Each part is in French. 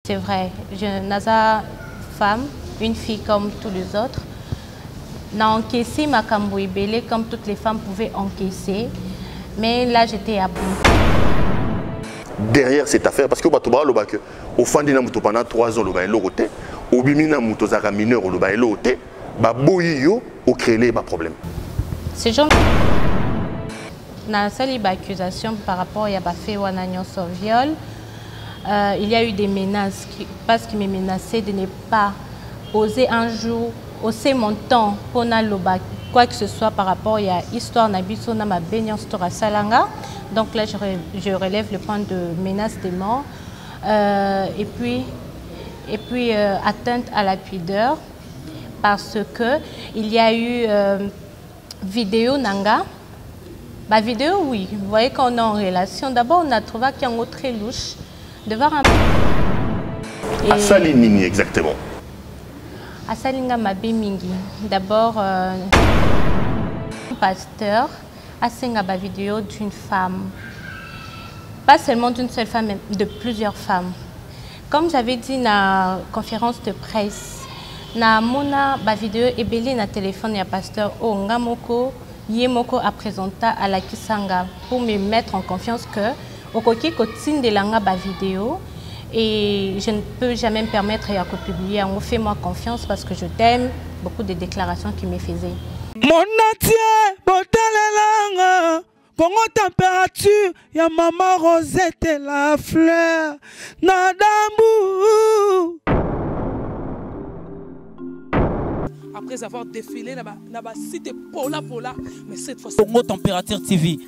C'est vrai, je n'ai femme, une fille comme tous les autres. N'a encaissé ma camboïbélé comme toutes les femmes pouvaient encaisser. Mais là, j'étais à bout. Derrière cette affaire, parce que au fond de la pendant 3 ans, au bimina moutozaka mineur, au boyo, au créé les problèmes. Ces gens n'a sali accusation par rapport à fait wanagnon sur viol. Il y a eu des menaces parce qu'il m'a menacé de ne pas oser un jour hausser mon temps pour quoi que ce soit par rapport à l'histoire nabiso na ma baignance tora salanga. Donc là je relève le point de menace de mort et puis atteinte à la pudeur parce que il y a eu vidéo nanga. Ma vidéo, oui, vous voyez qu'on est en relation. D'abord, on a trouvé qu'il y a un autre très louche de voir un... À Salinini, exactement. À Salinga Mabemingi. D'abord, un pasteur a senga ma vidéo d'une femme. Pas seulement d'une seule femme, mais de plusieurs femmes. Comme j'avais dit dans la conférence de presse, na mona ma vidéo est belle na téléphone ya pasteur o ngamoko Yemoko a présenté à la Kisanga pour me mettre en confiance que Okoki Kotine de langa ba vidéo et je ne peux jamais me permettre de publier. On fait moi confiance parce que je t'aime. Beaucoup de déclarations qu'il me faisait. Mon atier, botalelanga, Congo température, ya maman Rosette et la fleur, Nadambu. Après avoir défilé dans la cité Pola, mais cette fois-ci... Congo Température TV.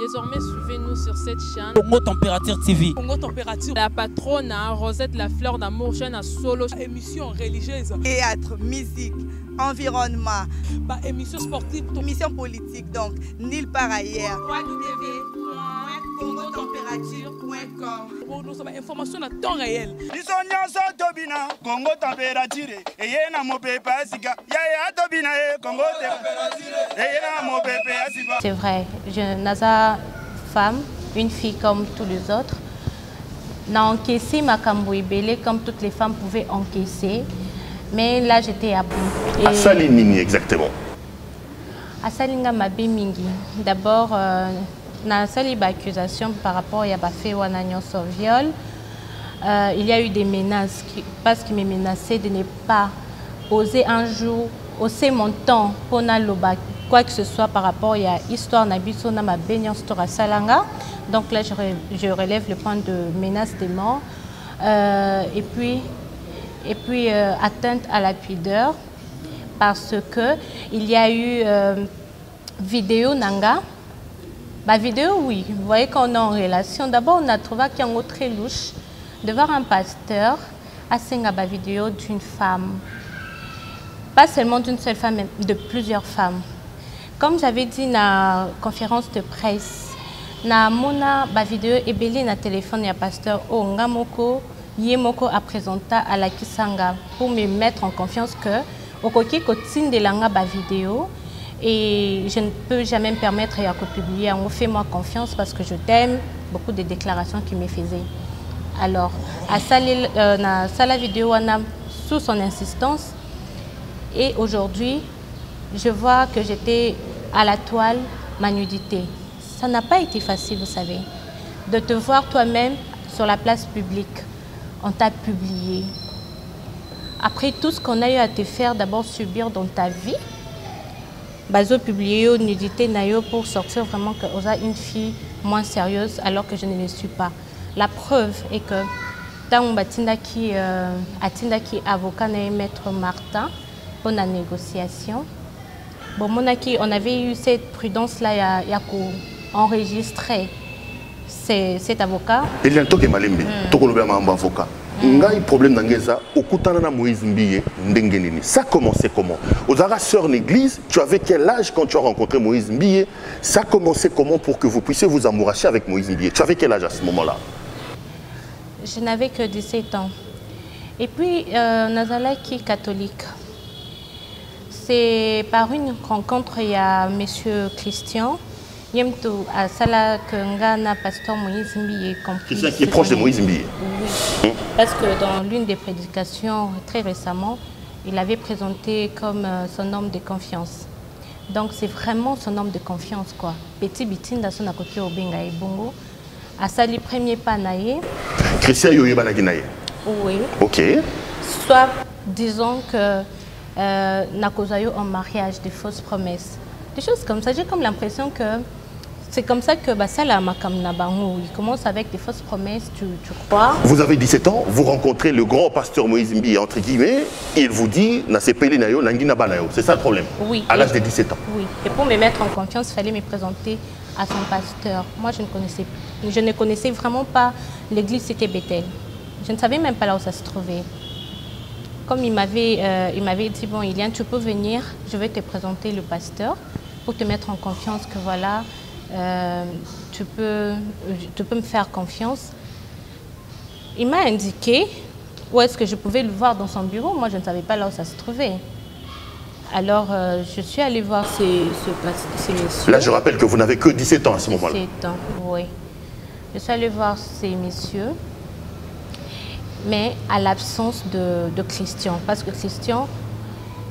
Désormais, suivez-nous sur cette chaîne. Congo Température TV. Congo Température. La patronne, Rosette La Fleur d'Amour, chaîne à solo. Émission religieuse. Théâtre, musique, environnement. Émission sportive. Émission politique, donc, nulle part ailleurs. www.congotempérature.com. Pour nous avoir information à temps réel. Congo Température. Et na mo pepe asika. Ya tobina Congo Température. Et na mo pepe asika. C'est vrai, je n'ai femme, une fille comme tous les autres. N'a encaissé ma camboïbélé comme toutes les femmes pouvaient encaisser. Mais là, j'étais à bout. À Salinini, exactement. À Salinga Mabemingi. D'abord, na sali accusation par rapport à fait wanagnon sur viol. Il y a eu des menaces parce qu'il m'a menacé de ne pas oser un jour hausser mon temps pour quoi que ce soit par rapport à l'histoire nabiso na ma baignance tora salanga. Donc là je relève le point de menace de mort et puis atteinte à la pudeur parce que il y a eu vidéo nanga. Ma vidéo, oui, vous voyez qu'on est en relation. D'abord, on a trouvé qu'il y a un autre très louche de voir un pasteur à senga ma vidéo d'une femme. Pas seulement d'une seule femme, mais de plusieurs femmes. Comme j'avais dit dans la conférence de presse, na mona ma vidéo est belle na téléphone ya pasteur o ngamoko Yemoko a présenté à la Kisanga pour me mettre en confiance que Okoki Kotine de langa ba vidéo et je ne peux jamais me permettre de publier. On fait moi confiance parce que je t'aime. Beaucoup de déclarations qu'il me faisait. Alors, à la vidéo, on a sous son insistance. Et aujourd'hui, je vois que j'étais à la toile, ma nudité. Ça n'a pas été facile, vous savez, de te voir toi-même sur la place publique. On t'a publié. Après tout ce qu'on a eu à te faire, d'abord subir dans ta vie, bazo publié nudité nayo pour sortir vraiment que Osa une fille moins sérieuse alors que je ne le suis pas. La preuve est que tant batindaki atindaki avocat na maître Martin pour la négociation. Bon on avait eu cette prudence là il y a enregistré cet avocat. Il y a un truc qui m'a limité. Tout le monde avocat. Ngai problème d'angeza okutana na Moïse Mbiye ndengenini. Ça commençait comment? Aux Ara sœurs l'église, tu avais quel âge quand tu as rencontré Moïse Mbiye? Ça commençait comment pour que vous puissiez vous amouracher avec Moïse Mbiye? Tu avais quel âge à ce moment-là? Je n'avais que 17 ans. Et puis Nazalaki catholique. C'est par une rencontre il y a monsieur Christian Yemto à Sala Kengana, pasteur Moïse Mbiye compris. Christian qui est proche de Moïse Mbiye. Oui. Parce que dans l'une des prédications très récemment, il avait présenté comme son homme de confiance. Donc c'est vraiment son homme de confiance quoi. Petit bitinda son côté au benga et bongo. À Sali premier pas naïe. Christian Yoye Banaginaye. Oui. Ok. Soit disons que Nakozayo en mariage, des fausses promesses. Des choses comme ça. J'ai comme l'impression que c'est comme ça que Basala Makam Nabango, il commence avec des fausses promesses, tu crois. Vous avez 17 ans, vous rencontrez le grand pasteur Moïse Mbiye, entre guillemets, il vous dit, c'est ça le problème? Oui. À l'âge de 17 ans. Oui. Et pour me mettre en confiance, il fallait me présenter à son pasteur. Moi, je ne connaissais vraiment pas l'église, c'était Bethel. Je ne savais même pas là où ça se trouvait. Comme il m'avait dit, bon, Iliane, tu peux venir, je vais te présenter le pasteur pour te mettre en confiance que voilà, tu peux me faire confiance. Il m'a indiqué où est-ce que je pouvais le voir dans son bureau. Moi, je ne savais pas là où ça se trouvait. Alors, je suis allée voir ces messieurs. Là, je rappelle que vous n'avez que 17 ans à ce moment-là. 17 ans, oui. Je suis allée voir ces messieurs, mais à l'absence de Christian. Parce que Christian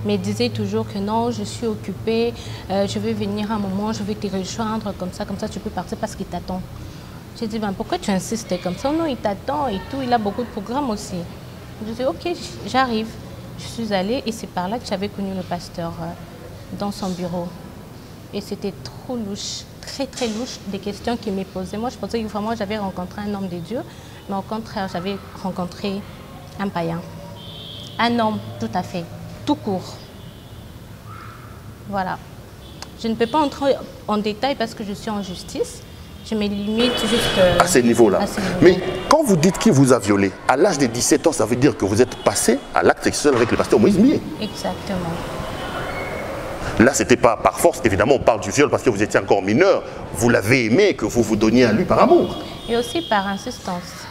me disait toujours que non, je suis occupée, je vais venir un moment, je vais te rejoindre, comme ça tu peux partir parce qu'il t'attend. J'ai dit, ben, pourquoi tu insistes comme ça? Non, il t'attend et tout, il a beaucoup de programmes aussi. Je dis, ok, j'arrive. Je suis allée et c'est par là que j'avais connu le pasteur dans son bureau. Et c'était trop louche, très très louche, des questions qu'il me posait. Moi, je pensais que vraiment j'avais rencontré un homme de Dieu, mais au contraire, j'avais rencontré un païen. Un homme, tout à fait. Tout court. Voilà. Je ne peux pas entrer en détail parce que je suis en justice. Je me limite juste à ce niveau-là. Mais quand vous dites qu'il vous a violé, à l'âge de 17 ans, ça veut dire que vous êtes passé à l'acte sexuel avec le pasteur Moïse Mbiye. Exactement. Là, ce n'était pas par force. Évidemment, on parle du viol parce que vous étiez encore mineur. Vous l'avez aimé, que vous vous donniez à lui par amour. Et aussi par insistance.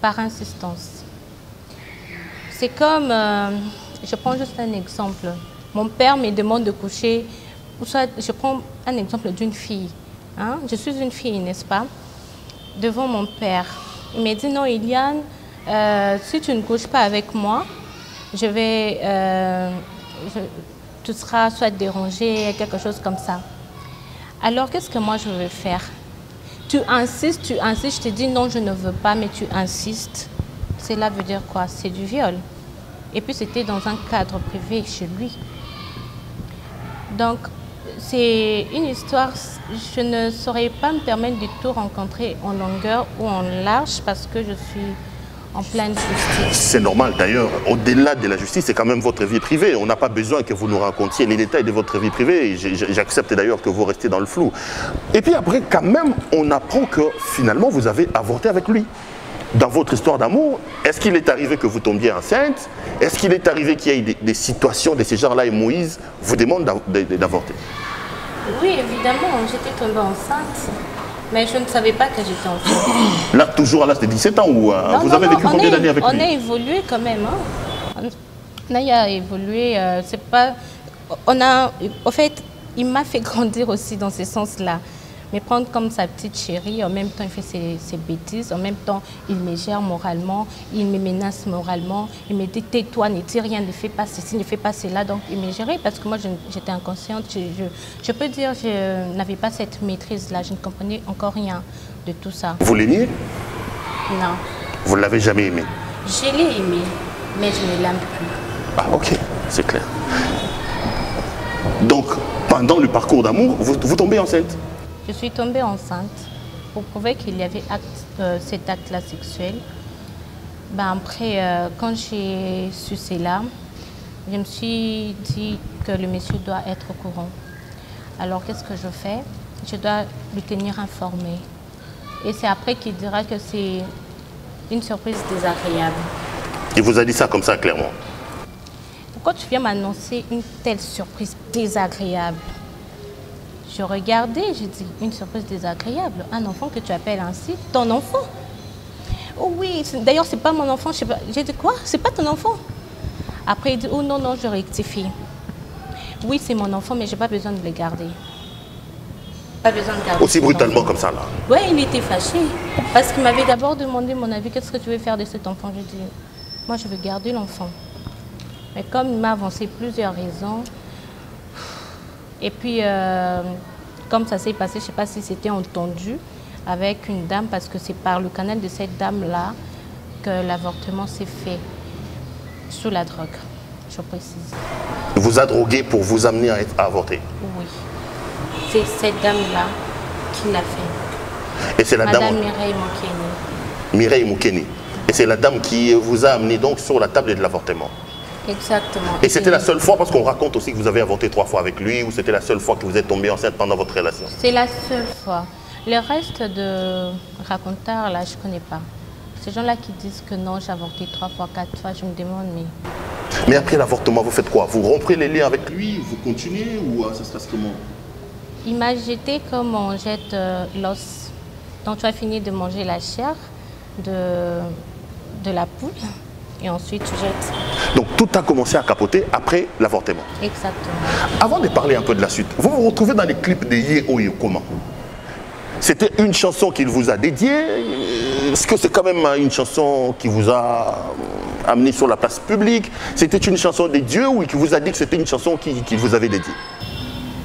Par insistance. C'est comme... je prends juste un exemple. Mon père me demande de coucher, ou soit je prends un exemple d'une fille. Hein? Je suis une fille, n'est-ce pas? Devant mon père. Il me dit, non, Iliane, si tu ne couches pas avec moi, tu seras soit dérangée, quelque chose comme ça. Alors, qu'est-ce que moi je veux faire? Tu insistes, je te dis non, je ne veux pas, mais tu insistes. Cela veut dire quoi? C'est du viol. Et puis c'était dans un cadre privé chez lui. Donc c'est une histoire, je ne saurais pas me permettre de tout rencontrer en longueur ou en large parce que je suis en pleine justice. C'est normal d'ailleurs, au-delà de la justice, c'est quand même votre vie privée. On n'a pas besoin que vous nous racontiez les détails de votre vie privée. J'accepte d'ailleurs que vous restez dans le flou. Et puis après, quand même, on apprend que finalement vous avez avorté avec lui. Dans votre histoire d'amour, est-ce qu'il est arrivé que vous tombiez enceinte? Est-ce qu'il est arrivé qu'il y ait des situations de ce genre-là et Moïse vous demande d'avorter? Oui, évidemment, j'étais tombée enceinte, mais je ne savais pas que j'étais enceinte. Là, toujours à l'âge de 17 ans ou vous avez vécu combien d'années avec lui? On a évolué quand même. Hein. On a évolué, c'est pas... En fait, il m'a fait grandir aussi dans ce sens-là. Mais prendre comme sa petite chérie, en même temps il fait ses bêtises, en même temps il me gère moralement, il me menace moralement, il me dit tais-toi, ne dis rien, ne fais pas ceci, ne fais pas cela. Donc il me gérait parce que moi j'étais inconsciente, je peux dire que je n'avais pas cette maîtrise-là, je ne comprenais encore rien de tout ça. Vous l'aimiez? Non. Vous ne l'avez jamais aimé? Je l'ai aimé, mais je ne l'aime plus. Ah ok, c'est clair. Donc pendant le parcours d'amour, vous tombez enceinte? Je suis tombée enceinte pour prouver qu'il y avait cet acte-là sexuel. Ben après, quand j'ai su cela, je me suis dit que le monsieur doit être au courant. Alors qu'est-ce que je fais? Je dois lui tenir informé. Et c'est après qu'il dira que c'est une surprise désagréable. Il vous a dit ça comme ça clairement? Pourquoi tu viens m'annoncer une telle surprise désagréable? Je regardais, j'ai dit, une surprise désagréable. Un enfant que tu appelles ainsi, ton enfant. Oh oui, d'ailleurs, c'est pas mon enfant. J'ai dit quoi? C'est pas ton enfant? Après, il dit, oh non, non, je rectifie. Oui, c'est mon enfant, mais j'ai pas besoin de le garder. Pas besoin de garder. Aussi brutalement comme ça là. Oui, il était fâché. Parce qu'il m'avait d'abord demandé mon avis, qu'est-ce que tu veux faire de cet enfant? Je dis, moi je veux garder l'enfant. Mais comme il m'a avancé plusieurs raisons, et puis comme ça s'est passé, je ne sais pas si c'était entendu avec une dame, parce que c'est par le canal de cette dame-là que l'avortement s'est fait sous la drogue, je précise. Vous a drogué pour vous amener à avorter? Oui. C'est cette dame-là qui l'a fait. Et c'est la Madame dame Mireille Moukeni. Mireille Moukeni. Et c'est la dame qui vous a amené donc sur la table de l'avortement. Exactement. Et c'était la seule fois, parce qu'on raconte aussi que vous avez avorté 3 fois avec lui, ou c'était la seule fois que vous êtes tombée enceinte pendant votre relation? C'est la seule fois. Le reste de raconteurs, là, je ne connais pas. Ces gens-là qui disent que non, j'ai avorté 3 fois, 4 fois, je me demande, mais... Mais après l'avortement, vous faites quoi? Vous rompez les liens avec lui, vous continuez, ou ça se passe comment? Il m'a jeté comme on jette l'os. Donc tu as fini de manger la chair de la poule, et ensuite tu jettes. Donc tout a commencé à capoter après l'avortement. Exactement. Avant de parler un peu de la suite, vous vous retrouvez dans les clips de Ye Oyo comment? C'était une chanson qu'il vous a dédiée? Est-ce que c'est quand même une chanson qui vous a amené sur la place publique? C'était une chanson de Dieu ou qui vous a dit que c'était une chanson qu'il vous avait dédiée?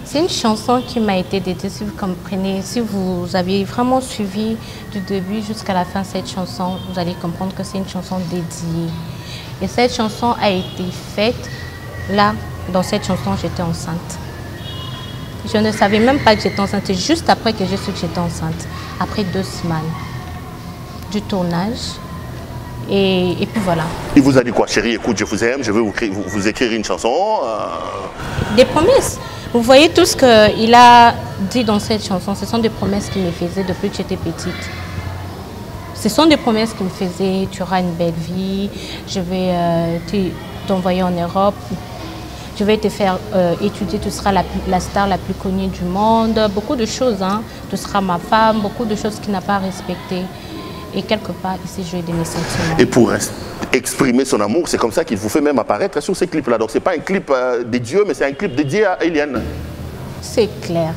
C'est une chanson qui m'a été dédiée, si vous comprenez. Si vous avez vraiment suivi du début jusqu'à la fin cette chanson, vous allez comprendre que c'est une chanson dédiée. Et cette chanson a été faite, là, dans cette chanson, j'étais enceinte. Je ne savais même pas que j'étais enceinte. C'est juste après que j'ai su que j'étais enceinte. Après 2 semaines du tournage. Et puis voilà. Il vous a dit quoi? Chérie, écoute, je vous aime, je veux vous écrire une chanson. Des promesses. Vous voyez tout ce qu'il a dit dans cette chanson. Ce sont des promesses qu'il me faisait depuis que j'étais petite. Ce sont des promesses qu'il me faisait. Tu auras une belle vie. Je vais t'envoyer en Europe. Je vais te faire étudier, tu seras la star la plus connue du monde. Beaucoup de choses, hein. Tu seras ma femme, beaucoup de choses qu'il n'a pas respectées. Et quelque part, il s'est joué de mes sentiments. Et pour exprimer son amour, c'est comme ça qu'il vous fait même apparaître sur ces clips-là. Donc ce n'est pas un clip de Dieu, mais c'est un clip dédié à Eliane. C'est clair.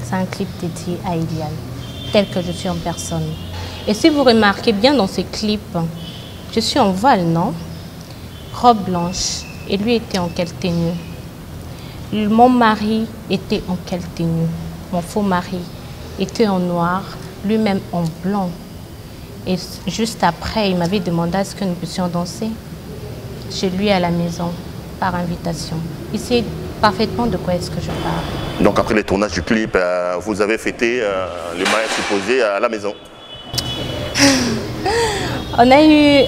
C'est un clip dédié à Eliane, tel que je suis en personne. Et si vous remarquez bien dans ces clips, je suis en voile, non? Robe blanche. Et lui était en quelle tenue? Mon mari était en quelle tenue? Mon faux mari était en noir, lui-même en blanc. Et juste après, il m'avait demandé à ce que nous puissions danser chez lui à la maison, par invitation. Il sait parfaitement de quoi est-ce que je parle. Donc après le tournage du clip, vous avez fêté le mariage supposé à la maison? On a eu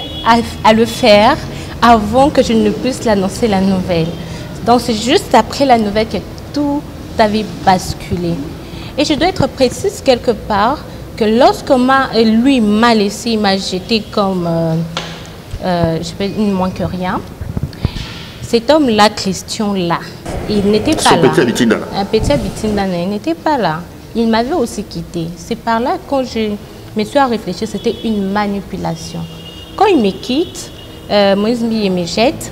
à le faire avant que je ne puisse l'annoncer la nouvelle. Donc c'est juste après la nouvelle que tout avait basculé. Et je dois être précise quelque part que lorsque lui m'a laissé, il m'a jeté comme il ne manque rien. Cet homme-là, Christian-là, il n'était pas là. Petit Abitinda. Un petit Abitinda, il n'était pas là. Il m'avait aussi quitté. C'est par là, quand je me suis à réfléchir, c'était une manipulation. Quand il me quitte, Moïse Mbiye me jette.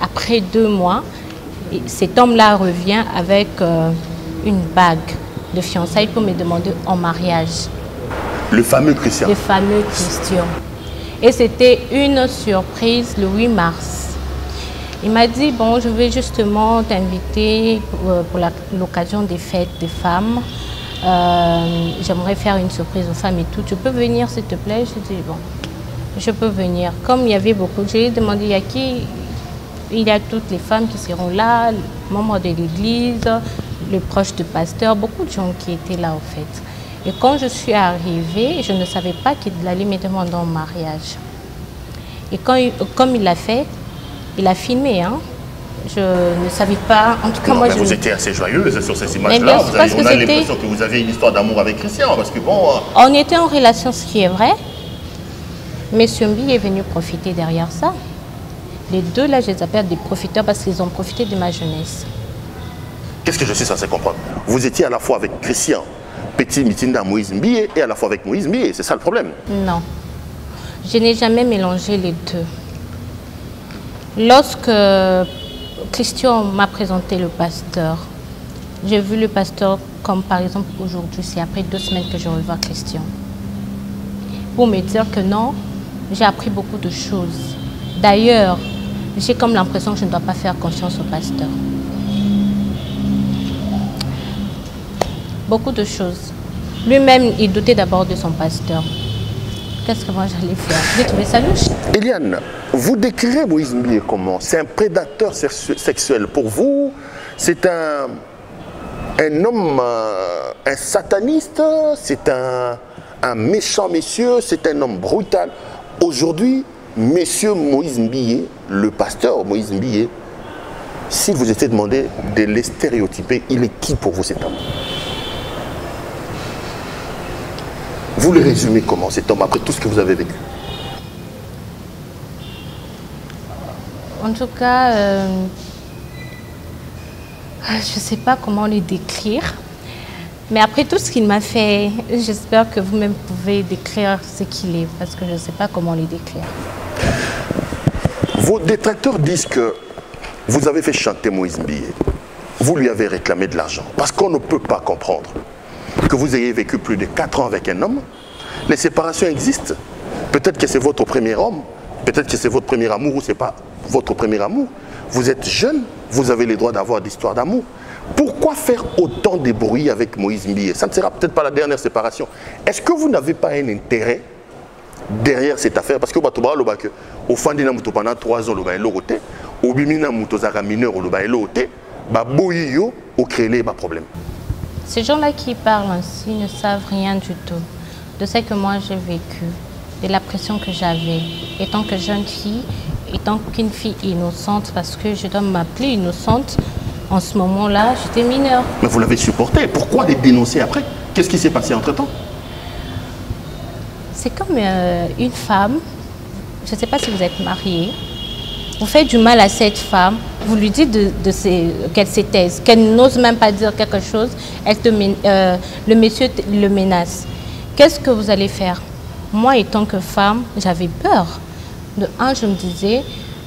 Après 2 mois, cet homme-là revient avec une bague de fiançailles pour me demander en mariage. Le fameux Christian. Le fameux Christian. Et c'était une surprise le 8 mars. Il m'a dit, bon, je vais justement t'inviter pour l'occasion des fêtes des femmes. J'aimerais faire une surprise aux femmes et tout. Tu peux venir, s'il te plaît? Je dis, bon, je peux venir. Comme il y avait beaucoup, j'ai demandé, il y a qui? Il y a toutes les femmes qui seront là, les membres de l'église, les proches du pasteur, beaucoup de gens qui étaient là, en fait. Et quand je suis arrivée, je ne savais pas qu'il allait me demander en mariage. Et comme il l'a fait, il a filmé, hein. Je ne savais pas, en tout cas non, moi... Mais vous étiez assez joyeuse sur ces images-là. On a l'impression que vous avez une histoire d'amour avec Christian, parce que bon... On était en relation, ce qui est vrai. Monsieur Mbi est venu profiter derrière ça. Les deux, là, je les appelle des profiteurs parce qu'ils ont profité de ma jeunesse. Qu'est-ce que je suis censé comprendre? Vous étiez à la fois avec Christian, Petit Mitinda, Moïse Mbiye, et à la fois avec Moïse Mbiye, c'est ça le problème? Non. Je n'ai jamais mélangé les deux. Lorsque Christian m'a présenté le pasteur, j'ai vu le pasteur comme par exemple aujourd'hui, c'est après 2 semaines que je revois Christian, pour me dire que non, j'ai appris beaucoup de choses. D'ailleurs, j'ai comme l'impression que je ne dois pas faire confiance au pasteur. Beaucoup de choses. Lui-même, il doutait d'abord de son pasteur. Qu'est-ce que moi j'allais faire? J'ai trouvé ça louche. Eliane, vous décrirez Moïse Mbié comment? C'est un prédateur sexuel pour vous? C'est un homme, un sataniste? C'est un méchant monsieur? C'est un homme brutal? Aujourd'hui, monsieur Moïse Mbié, le pasteur Moïse Mbié, si vous étiez demandé de les stéréotyper, il est qui pour vous cet homme? Vous le résumez comment cet homme après tout ce que vous avez vécu? En tout cas, je ne sais pas comment le décrire. Mais après tout ce qu'il m'a fait, j'espère que vous-même pouvez décrire ce qu'il est, parce que je ne sais pas comment le décrire. Vos détracteurs disent que vous avez fait chanter Moïse Mbié. Vous lui avez réclamé de l'argent. Parce qu'on ne peut pas comprendre que vous ayez vécu plus de 4 ans avec un homme. Les séparations existent. Peut-être que c'est votre premier homme. Peut-être que c'est votre premier amour ou ce n'est pas votre premier amour. Vous êtes jeune, vous avez les droits d'avoir d'histoires d'amour. Pourquoi faire autant de bruit avec Moïse Mbié? Ça ne sera peut-être pas la dernière séparation. Est-ce que vous n'avez pas un intérêt derrière cette affaire? Parce que au fin de l'année, pendant 3 ans, au bimina mutozaka mineur au lote, baboyo au créer les problèmes. Ces gens-là qui parlent ainsi ne savent rien du tout de ce que moi j'ai vécu, de la pression que j'avais, étant que jeune fille, étant qu'une fille innocente, parce que je dois m'appeler innocente. En ce moment-là, j'étais mineure. Mais vous l'avez supporté. Pourquoi les dénoncer après? Qu'est-ce qui s'est passé entre-temps? C'est comme une femme, je ne sais pas si vous êtes mariée, vous faites du mal à cette femme, vous lui dites qu'elle se taise, qu'elle n'ose même pas dire quelque chose, le monsieur le menace. Qu'est-ce que vous allez faire? Moi, étant que femme, j'avais peur. De un, je me disais,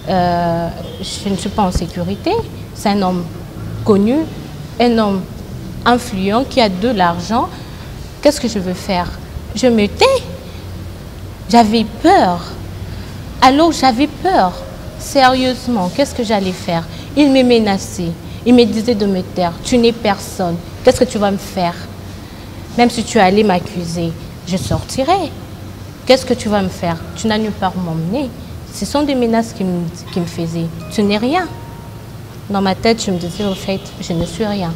je ne suis pas en sécurité. C'est un homme connu, un homme influent qui a de l'argent. Qu'est-ce que je veux faire? Je me tais. J'avais peur. Alors j'avais peur. Sérieusement, qu'est-ce que j'allais faire? Il me menaçait. Il me disait de me taire. Tu n'es personne. Qu'est-ce que tu vas me faire? Même si tu allais m'accuser, je sortirai. Qu'est-ce que tu vas me faire? Tu n'as nulle part m'emmener. Ce sont des menaces qui me faisaient. Tu n'es rien. Dans ma tête, je me disais, au fait, je ne suis rien.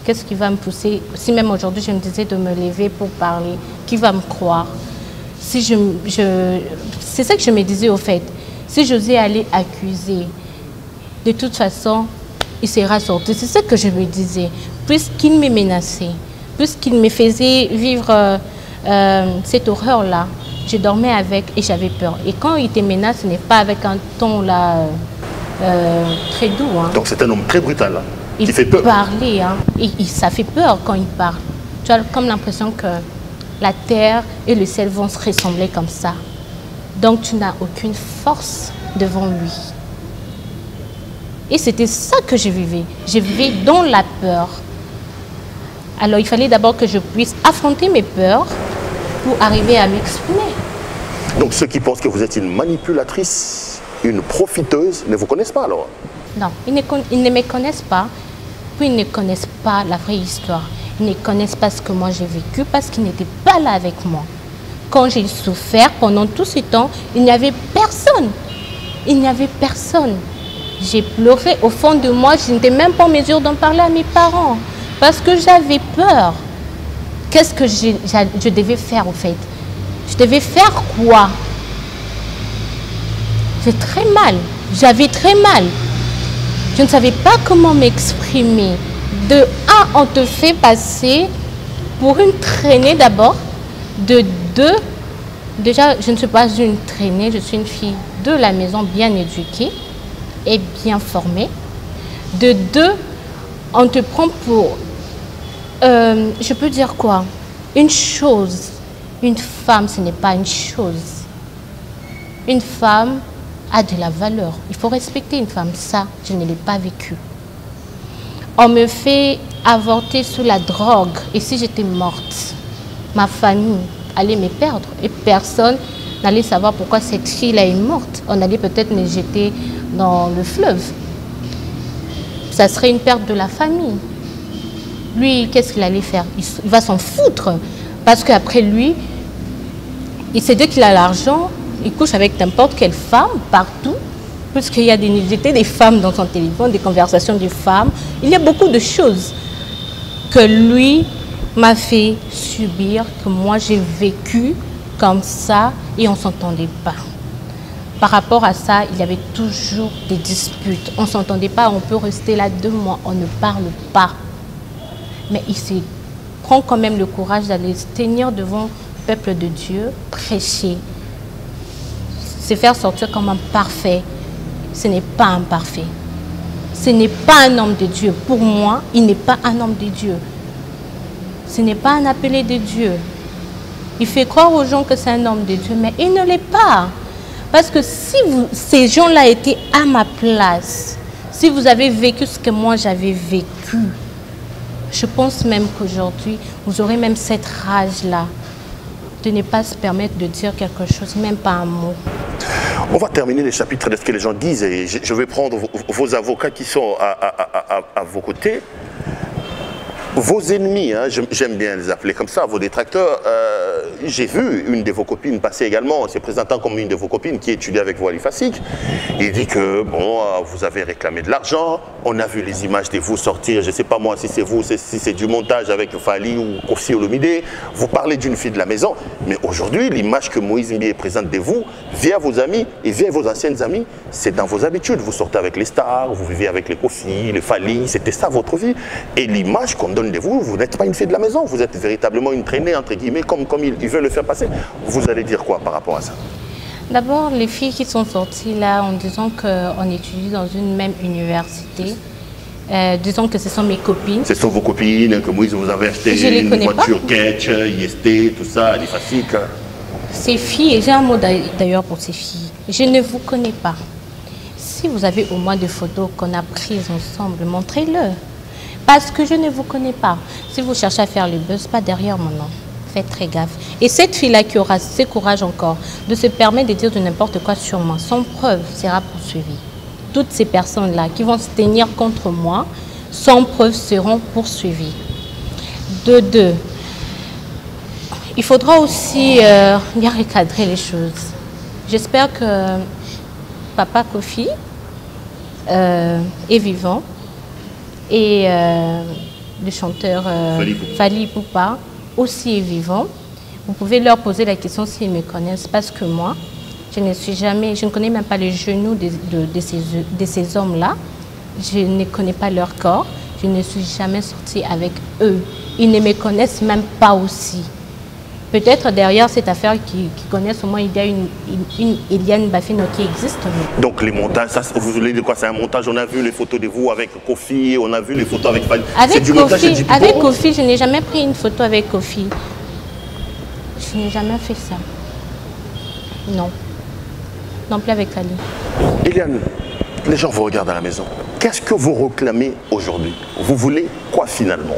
Qu'est-ce qui va me pousser? Si même aujourd'hui, je me disais de me lever pour parler, qui va me croire? Si c'est ça que je me disais, au fait. Si j'osais aller accuser, de toute façon, il sera sorti. C'est ça que je me disais. Puisqu'il me menaçait, puisqu'il me faisait vivre cette horreur-là, je dormais avec et j'avais peur. Et quand il te menace, ce n'est pas avec un ton là, très doux. Hein. Donc c'est un homme très brutal, hein, qui fait peur. Parlait, hein, ça fait peur quand il parle. Tu as comme l'impression que la terre et le ciel vont se ressembler comme ça. Donc tu n'as aucune force devant lui. Et c'était ça que je vivais. Je vivais dans la peur. Alors il fallait d'abord que je puisse affronter mes peurs pour arriver à m'exprimer. Donc ceux qui pensent que vous êtes une manipulatrice, une profiteuse, ne vous connaissent pas alors? Non, ils ne me connaissent pas, puis ils ne connaissent pas la vraie histoire. Ils ne connaissent pas ce que moi j'ai vécu parce qu'ils n'étaient pas là avec moi. Quand j'ai souffert pendant tout ce temps, il n'y avait personne. Il n'y avait personne. J'ai pleuré au fond de moi, je n'étais même pas en mesure d'en parler à mes parents parce que j'avais peur. Qu'est-ce que je devais faire au fait? Je devais faire quoi? J'ai très mal. J'avais très mal. Je ne savais pas comment m'exprimer. De un, on te fait passer pour une traînée d'abord. De deux, déjà, je ne suis pas une traînée, je suis une fille de la maison bien éduquée et bien formée. De deux, on te prend pour, je peux dire quoi? Une chose. Une femme, ce n'est pas une chose. Une femme a de la valeur. Il faut respecter une femme. Ça, je ne l'ai pas vécu. On me fait avorté sous la drogue et si j'étais morte, ma famille allait me perdre et personne n'allait savoir pourquoi cette fille-là est morte. On allait peut-être me jeter dans le fleuve. Ça serait une perte de la famille. Lui, qu'est-ce qu'il allait faire? Il va s'en foutre. Parce qu'après lui, il sait dire qu'il a l'argent, il couche avec n'importe quelle femme, partout. Puisqu'il y a des femmes dans son téléphone, des conversations de femmes. Il y a beaucoup de choses que lui m'a fait subir, que moi j'ai vécu comme ça et on ne s'entendait pas. Par rapport à ça, il y avait toujours des disputes. On ne s'entendait pas, on peut rester là 2 mois, on ne parle pas. Mais il prend quand même le courage d'aller se tenir devant le peuple de Dieu, prêcher, se faire sortir comme un parfait. Ce n'est pas un parfait. Ce n'est pas un homme de Dieu. Pour moi, il n'est pas un homme de Dieu. Ce n'est pas un appelé de Dieu. Il fait croire aux gens que c'est un homme de Dieu, mais il ne l'est pas. Parce que si ces gens-là étaient à ma place, si vous avez vécu ce que moi j'avais vécu, je pense même qu'aujourd'hui, vous aurez même cette rage-là de ne pas se permettre de dire quelque chose, même pas un mot. On va terminer les chapitres de ce que les gens disent et je vais prendre vos avocats qui sont à vos côtés. Vos ennemis, hein, j'aime bien les appeler comme ça, vos détracteurs. J'ai vu une de vos copines passer également, se présentant comme une de vos copines qui étudie avec vous à l'IFASIC. Il dit que, bon, vous avez réclamé de l'argent, on a vu les images de vous sortir, je ne sais pas moi si c'est vous, si c'est du montage avec Fali ou Kofi Olomide. Vous parlez d'une fille de la maison, mais aujourd'hui, l'image que Moïse Mbie présente de vous, via vos amis et via vos anciennes amies, c'est dans vos habitudes. Vous sortez avec les stars, vous vivez avec les Kofi, les Fali, c'était ça votre vie. Et l'image qu'on donne de vous, vous n'êtes pas une fille de la maison, vous êtes véritablement une traînée, entre guillemets, comme il veut le faire passer. Vous allez dire quoi par rapport à ça? D'abord, les filles qui sont sorties là en disant qu'on étudie dans une même université, disons que ce sont mes copines. Ce sont vos copines, que Moïse vous avez acheté une voiture Ketch, IST, tout ça, l'IFASIC. Ces filles, et j'ai un mot d'ailleurs pour ces filles, je ne vous connais pas. Si vous avez au moins des photos qu'on a prises ensemble, montrez-le. Parce que je ne vous connais pas. Si vous cherchez à faire le buzz, pas derrière mon nom. Faites très gaffe. Et cette fille-là qui aura ce courage encore de se permettre de dire de n'importe quoi sur moi, sans preuve, sera poursuivie. Toutes ces personnes-là qui vont se tenir contre moi, sans preuve, seront poursuivies. De deux, il faudra aussi bien recadrer les choses. J'espère que Papa Kofi est vivant. Et le chanteur Fali Poupa aussi est vivant. Vous pouvez leur poser la question s'ils me connaissent, parce que moi, je ne connais même pas les genoux de ces hommes-là. Je ne connais pas leur corps. Je ne suis jamais sortie avec eux. Ils ne me connaissent même pas aussi. Peut-être derrière cette affaire qu'ils connaissent, au moins il y a une Eliane Bafino qui existe. Donc les montages, ça, vous voulez dire quoi? C'est un montage, on a vu les photos de vous avec Kofi, on a vu les photos avec Fali. Avec Kofi, je n'ai jamais pris une photo avec Kofi. Je n'ai jamais fait ça. Non. Non plus avec Fali. Eliane, les gens vous regardent à la maison. Qu'est-ce que vous réclamez aujourd'hui? Vous voulez quoi finalement?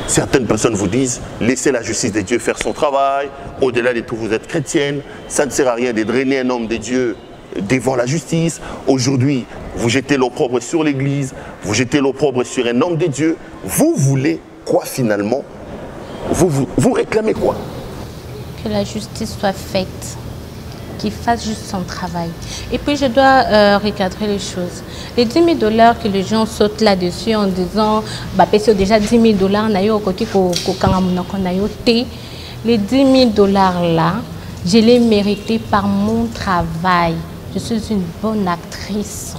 Certaines personnes vous disent, laissez la justice de Dieu faire son travail, au-delà de tout, vous êtes chrétienne, ça ne sert à rien de drainer un homme de Dieu devant la justice. Aujourd'hui, vous jetez l'opprobre sur l'Église, vous jetez l'opprobre sur un homme de Dieu. Vous voulez quoi finalement? Vous réclamez quoi? Que la justice soit faite, qu'il fasse juste son travail. Et puis je dois recadrer les choses. Les 10 000 $ que les gens sautent là-dessus en disant bah, c'est déjà 10 000 $, les 10 000 $ là, je les mérités par mon travail. Je suis une bonne actrice.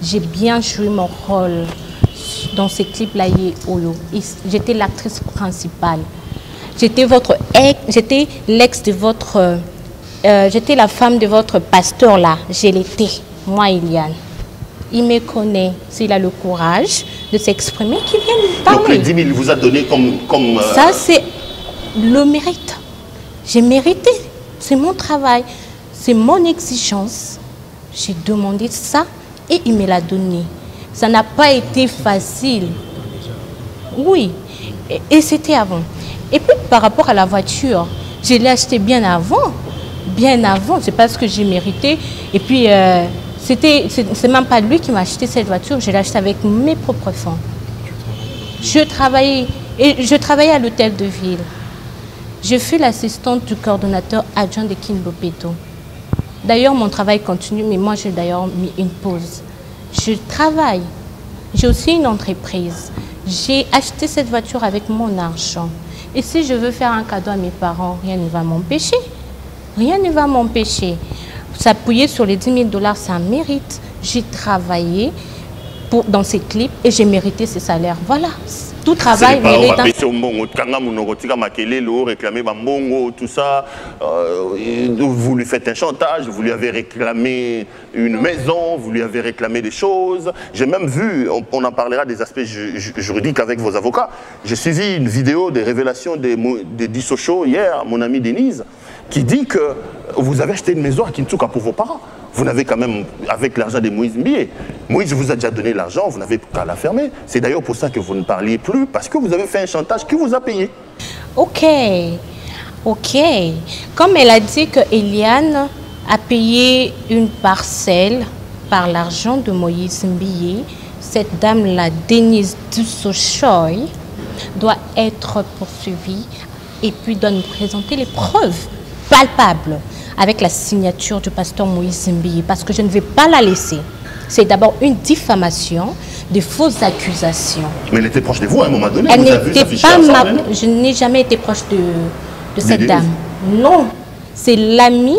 J'ai bien joué mon rôle dans ces clips-là. J'étais l'actrice principale. J'étais j'étais l'ex de votre... j'étais la femme de votre pasteur là, je l'étais, moi Eliane. Il me connaît, s'il a le courage de s'exprimer, qu'il vienne me parler. Donc les 10 000 vous a donné comme Ça c'est le mérite. J'ai mérité, c'est mon travail, c'est mon exigence. J'ai demandé ça et il me l'a donné. Ça n'a pas été facile. Oui, et c'était avant. Et puis par rapport à la voiture, je l'ai acheté bien avant. Bien avant, c'est pas ce que j'ai mérité. Et puis, c'est même pas lui qui m'a acheté cette voiture, je l'ai acheté avec mes propres fonds. Je travaillais à l'hôtel de ville. Je fus l'assistante du coordonnateur adjoint de King Lopeto. D'ailleurs, mon travail continue, mais moi, j'ai d'ailleurs mis une pause. Je travaille. J'ai aussi une entreprise. J'ai acheté cette voiture avec mon argent. Et si je veux faire un cadeau à mes parents, rien ne va m'empêcher. Rien ne va m'empêcher. S'appuyer sur les 10 000 $, ça mérite. J'ai travaillé dans ces clips et j'ai mérité ces salaires. Voilà. Tout travail mérite. Réclamer tout ça. Vous lui faites un chantage, vous lui avez réclamé une maison, vous lui avez réclamé des choses. J'ai même vu, on en parlera des aspects juridiques avec vos avocats. J'ai suivi une vidéo des révélations des Dissocho hier, mon ami Denise, qui dit que vous avez acheté une maison à Kintuka pour vos parents. Vous n'avez quand même, avec l'argent de Moïse Mbié, Moïse vous a déjà donné l'argent, vous n'avez qu'à la fermer. C'est d'ailleurs pour ça que vous ne parliez plus, parce que vous avez fait un chantage qui vous a payé. Ok. Comme elle a dit que Eliane a payé une parcelle par l'argent de Moïse Mbié, cette dame-là, Denise Dussochoy, doit être poursuivie et puis doit nous présenter les preuves palpables avec la signature du pasteur Moïse Mbié, parce que je ne vais pas la laisser. C'est d'abord une diffamation, de fausses accusations. Mais elle était proche de vous à un moment donné. Elle n'était pas je n'ai jamais été proche de cette dame. Non, c'est l'ami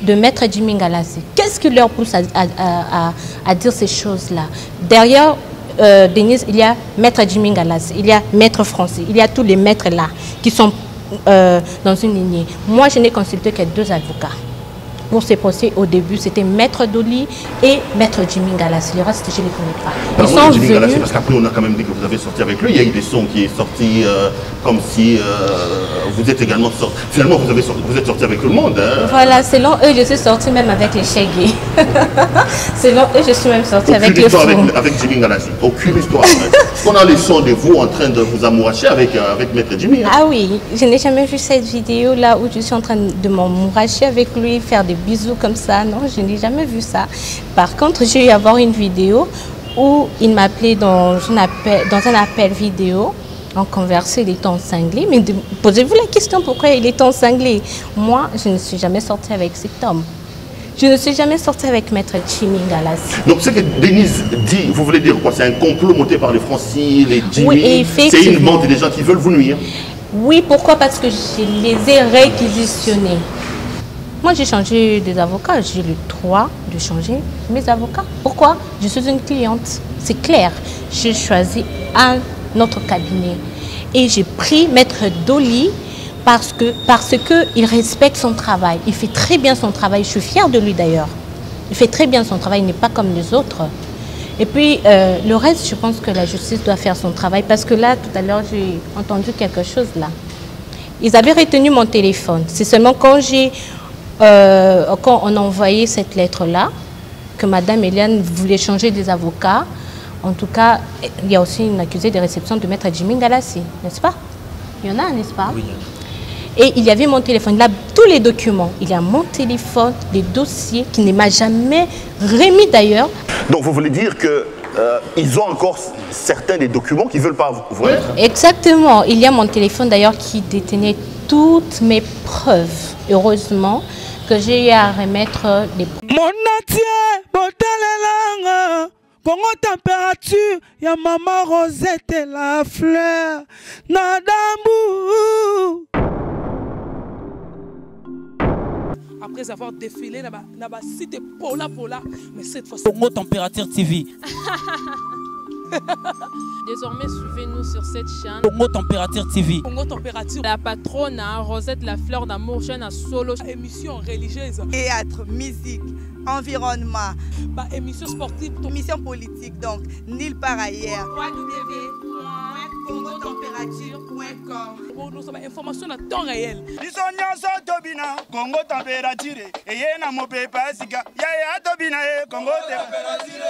de Maître Jimmy Ngalassi. Qu'est-ce qui leur pousse à dire ces choses-là? Derrière Denise, il y a Maître Jimmy Ngalassi, il y a Maître Francis, il y a tous les maîtres là qui sont dans une lignée. Moi, je n'ai consulté que 2 avocats. Pour ces procès, au début, c'était Maître Doli et Maître Jimmy Ngalassi. Le reste, je ne les connais pas. Ils sont Jimmy venus... Ngalassi, parce qu'après, on a quand même dit que vous avez sorti avec lui. Il y a eu des sons qui sont sortis comme si vous êtes également sorti. Finalement, vous êtes sorti avec tout le monde. Hein. Voilà, selon eux, je suis sortie même avec les Shaggy. Selon eux, je suis même sortie avec les fous. Avec Jimmy Ngalassi. Aucune histoire. On a les sons de vous en train de vous amouracher avec Maître Jimmy. Hein. Ah oui, je n'ai jamais vu cette vidéo-là où je suis en train de m'amouracher avec lui, faire des bisous comme ça. Non, je n'ai jamais vu ça. Par contre, j'ai eu à voir une vidéo où il m'appelait dans un appel vidéo. On conversait, il était en cinglé. Mais posez-vous la question pourquoi il était en cinglé. Moi, je ne suis jamais sortie avec cet homme. Je ne suis jamais sortie avec Maître Jimmy Ngalassi. Donc ce que Denise dit, vous voulez dire quoi? C'est un complot monté par les Francis, les Jimmy? Oui, c'est une bande des gens qui veulent vous nuire? Oui, pourquoi? Parce que je les ai réquisitionnés. Moi, j'ai changé des avocats. J'ai le droit de changer mes avocats. Pourquoi? Je suis une cliente. C'est clair. J'ai choisi un autre cabinet. Et j'ai pris Maître Doli parce qu'il respecte son travail. Il fait très bien son travail. Je suis fière de lui d'ailleurs. Il fait très bien son travail. Il n'est pas comme les autres. Et puis, le reste, je pense que la justice doit faire son travail. Parce que là, tout à l'heure, j'ai entendu quelque chose là. Ils avaient retenu mon téléphone. C'est seulement quand on a envoyé cette lettre-là, que Madame Eliane voulait changer des avocats. En tout cas, il y a aussi une accusée de réception de Maître Jimmy Ngalassi, n'est-ce pas? Il y en a, n'est-ce pas? Oui. Et il y avait mon téléphone, là, tous les documents. Il y a mon téléphone, les dossiers, qui ne m'a jamais remis d'ailleurs. Donc vous voulez dire que ils ont encore certains des documents qu'ils ne veulent pas vous rendre? Exactement. Il y a mon téléphone d'ailleurs qui détenait toutes mes preuves. Heureusement que j'ai eu à remettre les preuves. Mon entier, botalelanga, Congo température, ya maman Rosette et la fleur, Nadambu. Après avoir défilé dans la cité Pola, mais cette fois Congo Température TV. Désormais, suivez-nous sur cette chaîne. Congo Température TV. Congo Température. La patronne, Rosette la fleur d'amour, chaîne à solo. Émission religieuse. Théâtre, musique, environnement. Émission sportive. Émission politique, donc nulle part ailleurs. www.congotempérature.com. Pour nous, information à temps réel. Congo Température. Et y a Congo Température.